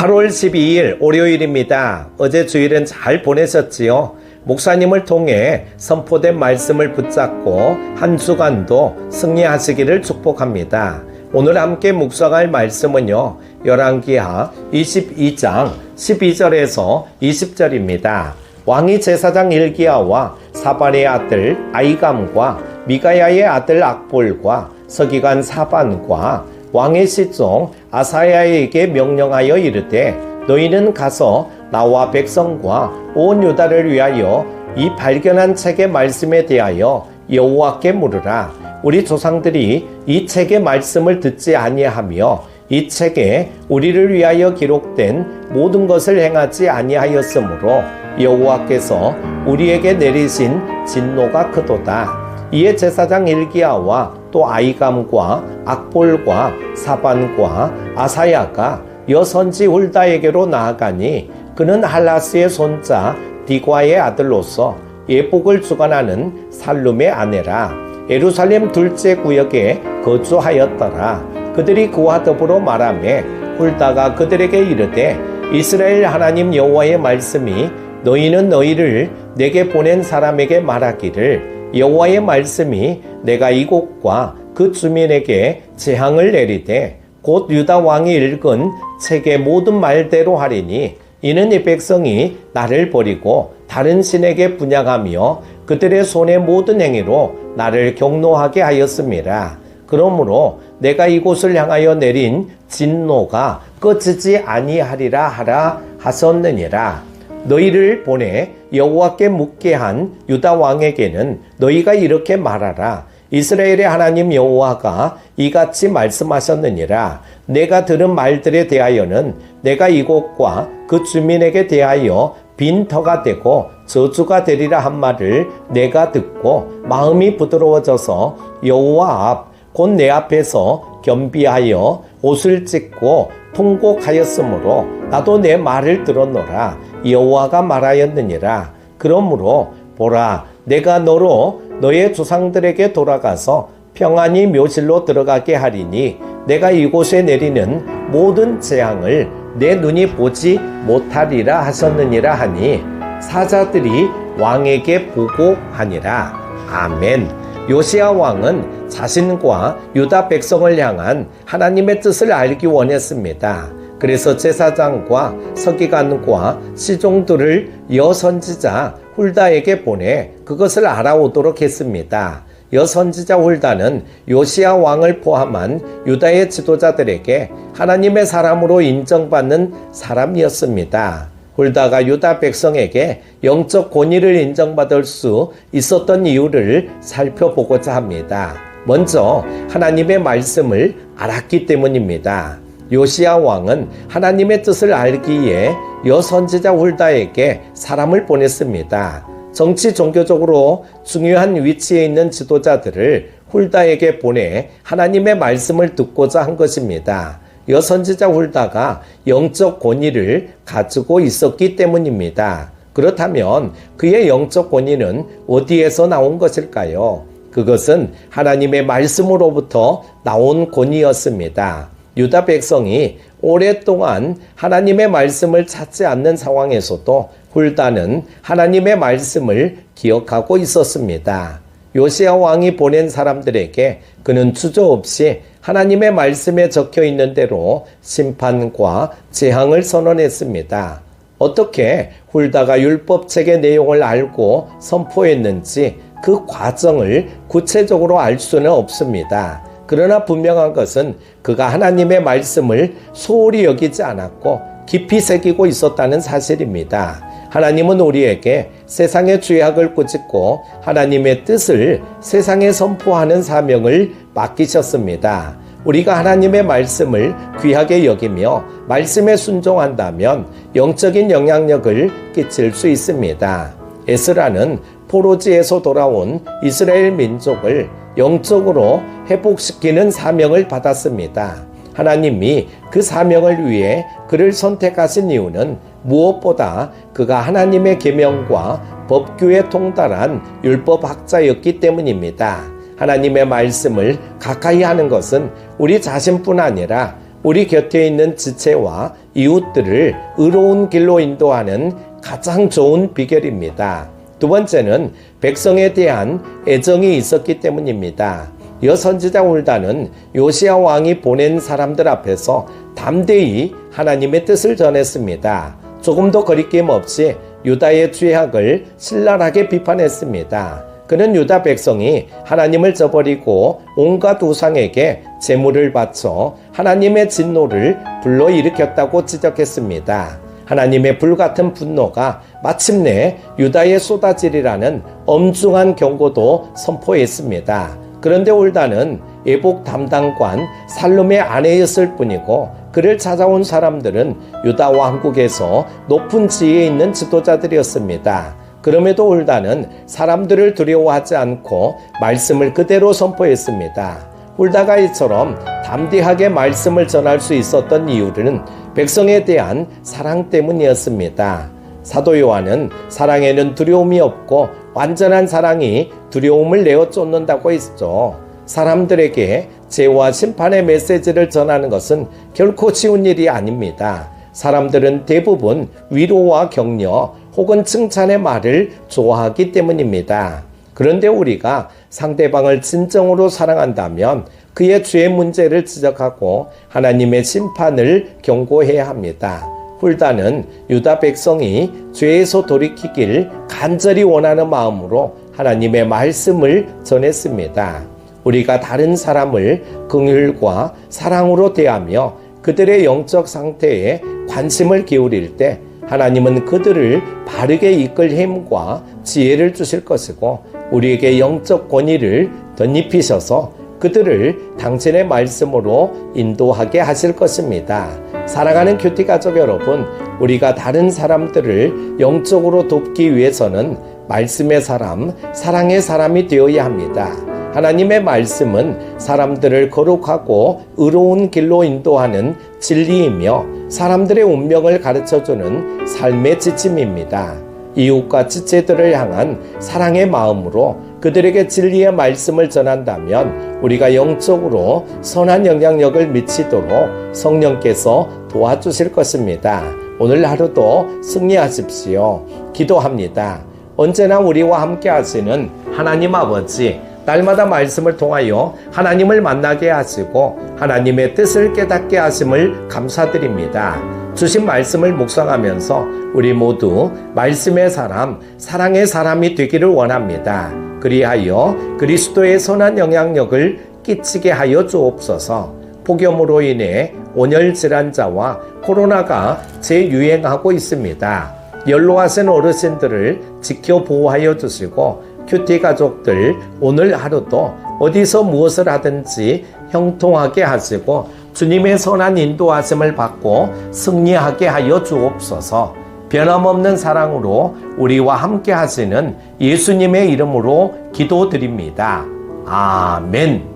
8월 12일 월요일입니다. 어제 주일은 잘 보내셨지요? 목사님을 통해 선포된 말씀을 붙잡고 한 주간도 승리하시기를 축복합니다. 오늘 함께 묵상할 말씀은요, 열왕기하 22장 12절에서 20절입니다. 왕이 제사장 일기야와 사반의 아들 아이감과 미가야의 아들 악볼과 서기관 사반과 왕의 시종 아사야에게 명령하여 이르되, 너희는 가서 나와 백성과 온 유다를 위하여 이 발견한 책의 말씀에 대하여 여호와께 물으라. 우리 조상들이 이 책의 말씀을 듣지 아니하며 이 책에 우리를 위하여 기록된 모든 것을 행하지 아니하였으므로 여호와께서 우리에게 내리신 진노가 크도다. 이에 제사장 일기야와 또 아이감과 악볼과 사반과 아사야가 여선지 훌다에게로 나아가니, 그는 할라스의 손자 디과의 아들로서 예복을 주관하는 살룸의 아내라. 예루살렘 둘째 구역에 거주하였더라. 그들이 그와 더불어 말하며 훌다가 그들에게 이르되, 이스라엘 하나님 여호와의 말씀이 너희는 너희를 내게 보낸 사람에게 말하기를, 여호와의 말씀이 내가 이곳과 그 주민에게 재앙을 내리되 곧 유다 왕이 읽은 책의 모든 말대로 하리니, 이는 이 백성이 나를 버리고 다른 신에게 분향하며 그들의 손의 모든 행위로 나를 경노하게 하였음이라. 그러므로 내가 이곳을 향하여 내린 진노가 꺼지지 아니하리라 하라 하셨느니라. 너희를 보내 여호와께 묻게 한 유다 왕에게는 너희가 이렇게 말하라. 이스라엘의 하나님 여호와가 이같이 말씀하셨느니라. 내가 들은 말들에 대하여는 내가 이곳과 그 주민에게 대하여 빈터가 되고 저주가 되리라 한 말을 내가 듣고 마음이 부드러워져서 여호와 앞 곧 내 앞에서 겸비하여 옷을 찢고 통곡하였으므로 나도 내 말을 들었노라. 여호와가 말하였느니라. 그러므로 보라, 내가 너로 너의 조상들에게 돌아가서 평안히 묘실로 들어가게 하리니, 내가 이곳에 내리는 모든 재앙을 내 눈이 보지 못하리라 하셨느니라 하니, 사자들이 왕에게 보고하니라. 아멘. 요시야 왕은 자신과 유다 백성을 향한 하나님의 뜻을 알기 원했습니다. 그래서 제사장과 서기관과 시종들을 여선지자 훌다에게 보내 그것을 알아오도록 했습니다. 여선지자 훌다는 요시야 왕을 포함한 유다의 지도자들에게 하나님의 사람으로 인정받는 사람이었습니다. 훌다가 유다 백성에게 영적 권위를 인정받을 수 있었던 이유를 살펴보고자 합니다. 먼저 하나님의 말씀을 알았기 때문입니다. 요시야 왕은 하나님의 뜻을 알기에 여선지자 훌다에게 사람을 보냈습니다. 정치 종교적으로 중요한 위치에 있는 지도자들을 훌다에게 보내 하나님의 말씀을 듣고자 한 것입니다. 여선지자 훌다가 영적 권위를 가지고 있었기 때문입니다. 그렇다면 그의 영적 권위는 어디에서 나온 것일까요? 그것은 하나님의 말씀으로부터 나온 권위였습니다. 유다 백성이 오랫동안 하나님의 말씀을 찾지 않는 상황에서도 훌다는 하나님의 말씀을 기억하고 있었습니다. 요시야 왕이 보낸 사람들에게 그는 주저없이 하나님의 말씀에 적혀 있는 대로 심판과 재앙을 선언했습니다. 어떻게 훌다가 율법책의 내용을 알고 선포했는지 그 과정을 구체적으로 알 수는 없습니다. 그러나 분명한 것은 그가 하나님의 말씀을 소홀히 여기지 않았고 깊이 새기고 있었다는 사실입니다. 하나님은 우리에게 세상의 죄악을 꾸짖고 하나님의 뜻을 세상에 선포하는 사명을 맡기셨습니다. 우리가 하나님의 말씀을 귀하게 여기며 말씀에 순종한다면 영적인 영향력을 끼칠 수 있습니다. 에스라는 포로지에서 돌아온 이스라엘 민족을 영적으로 회복시키는 사명을 받았습니다. 하나님이 그 사명을 위해 그를 선택하신 이유는 무엇보다 그가 하나님의 계명과 법규에 통달한 율법학자였기 때문입니다. 하나님의 말씀을 가까이 하는 것은 우리 자신뿐 아니라 우리 곁에 있는 지체와 이웃들을 의로운 길로 인도하는 가장 좋은 비결입니다. 두 번째는 백성에 대한 애정이 있었기 때문입니다. 선지자 울다는 요시야 왕이 보낸 사람들 앞에서 담대히 하나님의 뜻을 전했습니다. 조금도 거리낌 없이 유다의 죄악을 신랄하게 비판했습니다. 그는 유다 백성이 하나님을 저버리고 온갖 우상에게 제물을 바쳐 하나님의 진노를 불러일으켰다고 지적했습니다. 하나님의 불같은 분노가 마침내 유다에 쏟아지리라는 엄중한 경고도 선포했습니다. 그런데 울다는 예복 담당관 살룸의 아내였을 뿐이고 그를 찾아온 사람들은 유다 왕국에서 높은 지위에 있는 지도자들이었습니다. 그럼에도 울다는 사람들을 두려워하지 않고 말씀을 그대로 선포했습니다. 울다가 이처럼 담대하게 말씀을 전할 수 있었던 이유는 백성에 대한 사랑 때문이었습니다. 사도 요한은 사랑에는 두려움이 없고 완전한 사랑이 두려움을 내어 쫓는다고 했죠. 사람들에게 죄와 심판의 메시지를 전하는 것은 결코 쉬운 일이 아닙니다. 사람들은 대부분 위로와 격려 혹은 칭찬의 말을 좋아하기 때문입니다. 그런데 우리가 상대방을 진정으로 사랑한다면 그의 죄 문제를 지적하고 하나님의 심판을 경고해야 합니다. 훌다는 유다 백성이 죄에서 돌이키길 간절히 원하는 마음으로 하나님의 말씀을 전했습니다. 우리가 다른 사람을 긍휼과 사랑으로 대하며 그들의 영적 상태에 관심을 기울일 때 하나님은 그들을 바르게 이끌 힘과 지혜를 주실 것이고 우리에게 영적 권위를 덧입히셔서 그들을 당신의 말씀으로 인도하게 하실 것입니다. 사랑하는 큐티 가족 여러분, 우리가 다른 사람들을 영적으로 돕기 위해서는 말씀의 사람, 사랑의 사람이 되어야 합니다. 하나님의 말씀은 사람들을 거룩하고 의로운 길로 인도하는 진리이며 사람들의 운명을 가르쳐주는 삶의 지침입니다. 이웃과 지체들을 향한 사랑의 마음으로 그들에게 진리의 말씀을 전한다면 우리가 영적으로 선한 영향력을 미치도록 성령께서 도와주실 것입니다. 오늘 하루도 승리하십시오. 기도합니다. 언제나 우리와 함께 하시는 하나님 아버지, 날마다 말씀을 통하여 하나님을 만나게 하시고 하나님의 뜻을 깨닫게 하심을 감사드립니다. 주신 말씀을 묵상하면서 우리 모두 말씀의 사람, 사랑의 사람이 되기를 원합니다. 그리하여 그리스도의 선한 영향력을 끼치게 하여 주옵소서. 폭염으로 인해 온열 질환자와 코로나가 재유행하고 있습니다. 연로하신 어르신들을 지켜 보호하여 주시고 큐티 가족들 오늘 하루도 어디서 무엇을 하든지 형통하게 하시고 주님의 선한 인도하심을 받고 승리하게 하여 주옵소서. 변함없는 사랑으로 우리와 함께 하시는 예수님의 이름으로 기도드립니다. 아멘.